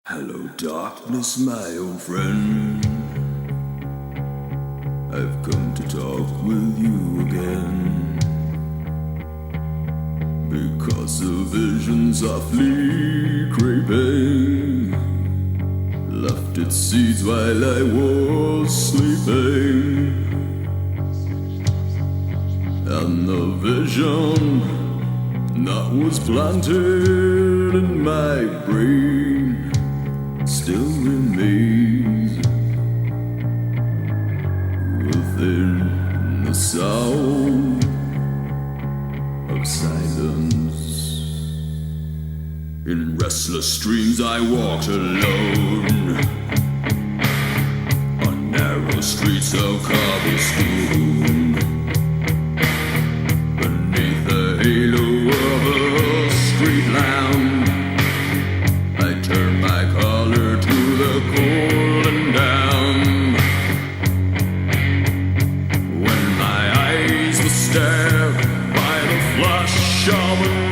Hello, darkness, my old friend. I've come to talk with you again, because a vision softly creeping left its seeds while I was sleeping. And the vision that was planted in my brain still remains within the sound of silence. In restless dreams I walked alone on narrow streets of cobblestone, beneath the halo of a street lamp. I turned my collar to the cold and damp. When my eyes were stared by the flash of a